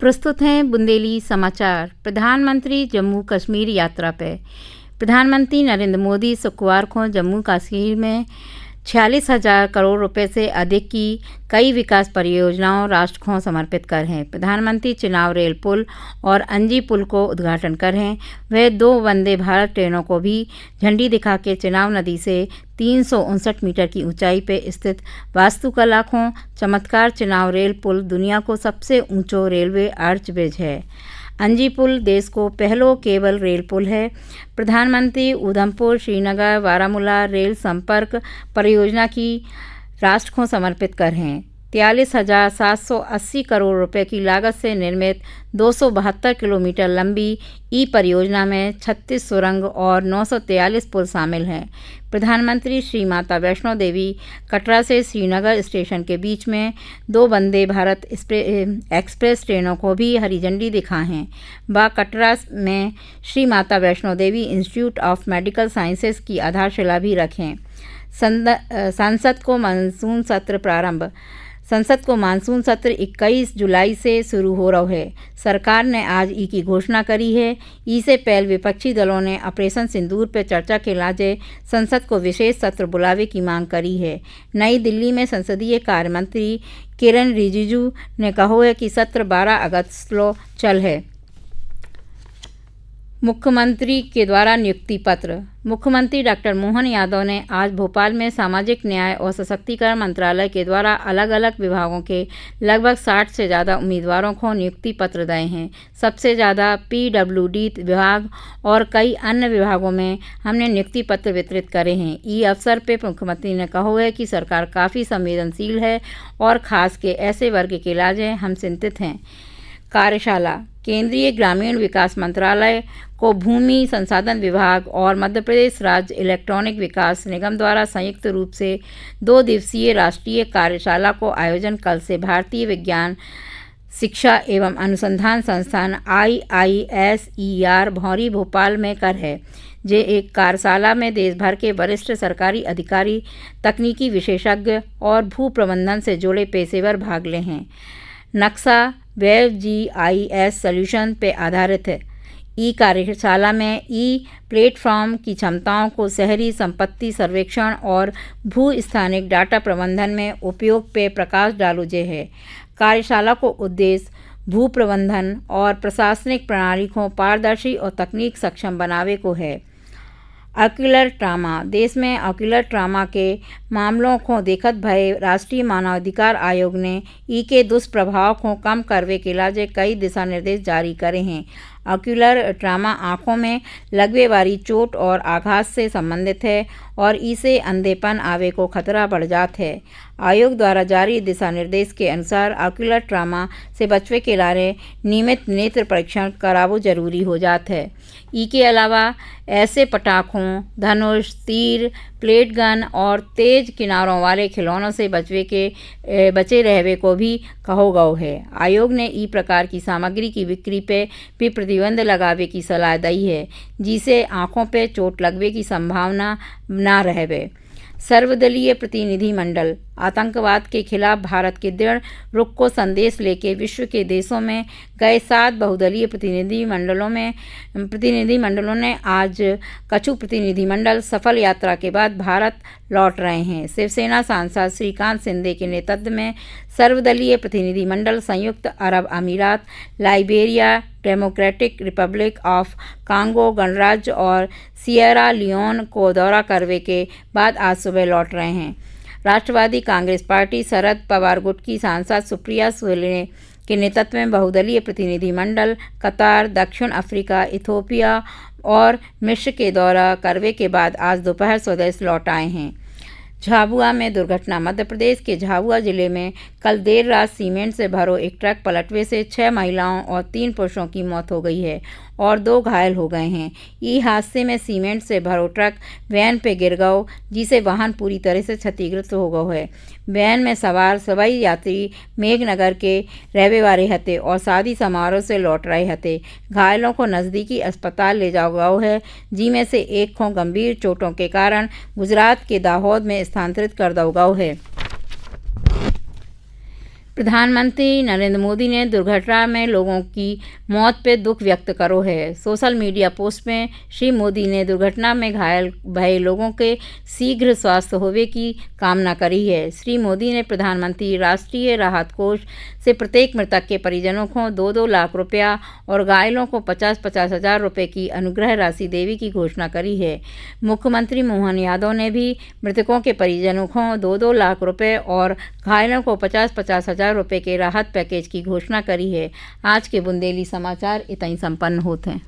प्रस्तुत हैं बुंदेली समाचार। प्रधानमंत्री जम्मू कश्मीर यात्रा पे। प्रधानमंत्री नरेंद्र मोदी शुक्रवार को जम्मू कश्मीर में 46,000 करोड़ रुपए से अधिक की कई विकास परियोजनाओं राष्ट्र को समर्पित कर हैं। प्रधानमंत्री चिनाब रेल पुल और अंजी पुल को उद्घाटन कर हैं। वह 2 वंदे भारत ट्रेनों को भी झंडी दिखा के चिनाब नदी से 359 मीटर की ऊंचाई पर स्थित वास्तुकला को चमत्कार चिनाब रेल पुल दुनिया को सबसे ऊंचो रेलवे आर्च ब्रिज है। अंजी पुल देश को पहलो केबल रेल पुल है। प्रधानमंत्री उधमपुर श्रीनगर बारामूला रेल संपर्क परियोजना की राष्ट्र को समर्पित कर हैं। 43,780 करोड़ रुपए की लागत से निर्मित 272 किलोमीटर लंबी ई परियोजना में 36 सुरंग और 943 पुल शामिल हैं। प्रधानमंत्री श्री माता वैष्णो देवी कटरा से श्रीनगर स्टेशन के बीच में 2 वंदे भारत एक्सप्रेस ट्रेनों को भी हरी झंडी दिखाए हैं। कटरा में Shri Mata Vaishno Devi institute of medical sciences की आधारशिला भी रखें। संसद को मानसून सत्र प्रारंभ। संसद को मानसून सत्र 21 जुलाई से शुरू हो रहा है। सरकार ने आज ई की घोषणा करी है। ई से पहले विपक्षी दलों ने ऑपरेशन सिंदूर पर चर्चा के लाजे संसद को विशेष सत्र बुलावे की मांग करी है। नई दिल्ली में संसदीय कार्य मंत्री किरण रिजिजू ने कहा है कि सत्र 12 अगस्त को चल है। मुख्यमंत्री के द्वारा नियुक्ति पत्र। मुख्यमंत्री डॉक्टर मोहन यादव ने आज भोपाल में सामाजिक न्याय और सशक्तिकरण मंत्रालय के द्वारा अलग अलग विभागों के लगभग 60 से ज़्यादा उम्मीदवारों को नियुक्ति पत्र दिए हैं। सबसे ज़्यादा पीडब्ल्यूडी विभाग और कई अन्य विभागों में हमने नियुक्ति पत्र वितरित करे हैं। ई अवसर पर मुख्यमंत्री ने कहा है कि सरकार काफ़ी संवेदनशील है और खास के ऐसे वर्ग के इलाजे हम चिंतित हैं। कार्यशाला। केंद्रीय ग्रामीण विकास मंत्रालय को भूमि संसाधन विभाग और मध्य प्रदेश राज्य इलेक्ट्रॉनिक विकास निगम द्वारा संयुक्त रूप से 2 दिवसीय राष्ट्रीय कार्यशाला को आयोजन कल से भारतीय विज्ञान शिक्षा एवं अनुसंधान संस्थान IISER भौरी भोपाल में कर है। जे एक कार्यशाला में देश भर के वरिष्ठ सरकारी अधिकारी, तकनीकी विशेषज्ञ और भू प्रबंधन से जुड़े पेशेवर भाग ले हैं। नक्शा वेब GIS सॉल्यूशन पे आधारित है। ई कार्यशाला में ई प्लेटफॉर्म की क्षमताओं को शहरी संपत्ति सर्वेक्षण और भू स्थानिक डाटा प्रबंधन में उपयोग पे प्रकाश डालो जे है। कार्यशाला को उद्देश्य भू प्रबंधन और प्रशासनिक प्रणाली को पारदर्शी और तकनीक सक्षम बनावे को है। Ocular trauma. देश में ऑक्यूलर ट्रामा के मामलों को देखत भय राष्ट्रीय मानवाधिकार आयोग ने ई के दुष्प्रभाव को कम करने के लिए कई दिशा निर्देश जारी करे हैं। ऑक्यूलर ट्रामा आँखों में लगने वाली चोट और आघात से संबंधित है और इसे अंधेपन आवे को खतरा बढ़ जाता है। आयोग द्वारा जारी दिशा निर्देश के अनुसार ऑक्यूलर ट्रामा से बचने के लिए नियमित नेत्र परीक्षण करावो जरूरी हो जाता है। ई के अलावा ऐसे पटाखों, धनुष, तीर, प्लेट गन और तेज किनारों वाले खिलौनों से बचे रहवे को भी कहो गौ है। आयोग ने ई प्रकार की सामग्री की बिक्री पे भी प्रतिबंध लगावे की सलाह दी है, जिसे आँखों पे चोट लगने की संभावना ना रहवे। सर्वदलीय प्रतिनिधिमंडल। आतंकवाद के खिलाफ भारत के दृढ़ रुख को संदेश लेके विश्व के देशों में गए 7 बहुदलीय प्रतिनिधिमंडलों ने आज कछु प्रतिनिधिमंडल सफल यात्रा के बाद भारत लौट रहे हैं। शिवसेना सांसद श्रीकांत शिंदे के नेतृत्व में सर्वदलीय प्रतिनिधिमंडल संयुक्त अरब अमीरात, Liberia, democratic Republic of Congo गणराज्य और सिएरा लियोन को दौरा करने के बाद आज सुबह लौट रहे हैं। राष्ट्रवादी कांग्रेस पार्टी शरद पवार गुट की सांसद सुप्रिया सुले के नेतृत्व में बहुदलीय प्रतिनिधिमंडल कतार, दक्षिण अफ्रीका, इथियोपिया और मिस्र के दौरा करने के बाद आज दोपहर स्वदेश लौट आए हैं। झाबुआ में दुर्घटना। मध्य प्रदेश के झाबुआ जिले में कल देर रात सीमेंट से भरो एक ट्रक पलटने से 6 महिलाओं और 3 पुरुषों की मौत हो गई है और 2 घायल हो गए हैं। ई हादसे में सीमेंट से भरो ट्रक वैन पे गिर गयो, जिसे वाहन पूरी तरह से क्षतिग्रस्त हो गयो है। वैन में सवार सभी यात्री मेघनगर के रहने वाले हते और शादी समारोह से लौट रहे हते। घायलों को नज़दीकी अस्पताल ले जाओ गयो है, जिनमें से एक को गंभीर चोटों के कारण गुजरात के दाहोद में स्थानांतरित कर दो गयो है। प्रधानमंत्री नरेंद्र मोदी ने दुर्घटना में लोगों की मौत पर दुख व्यक्त करो है। सोशल मीडिया पोस्ट में श्री मोदी ने दुर्घटना में घायल भये लोगों के शीघ्र स्वास्थ्य होने की कामना करी है। श्री मोदी ने प्रधानमंत्री राष्ट्रीय राहत कोष से प्रत्येक मृतक के परिजनों को 2-2 लाख रुपया और घायलों को 50-50 हजार रुपये की अनुग्रह राशि देने की घोषणा करी है। मुख्यमंत्री मोहन यादव ने भी मृतकों के परिजनों को 2-2 लाख रुपये और घायलों को 50-50 हजार रुपये के राहत पैकेज की घोषणा करी है। आज के बुंदेली समाचार इतना ही संपन्न होते हैं।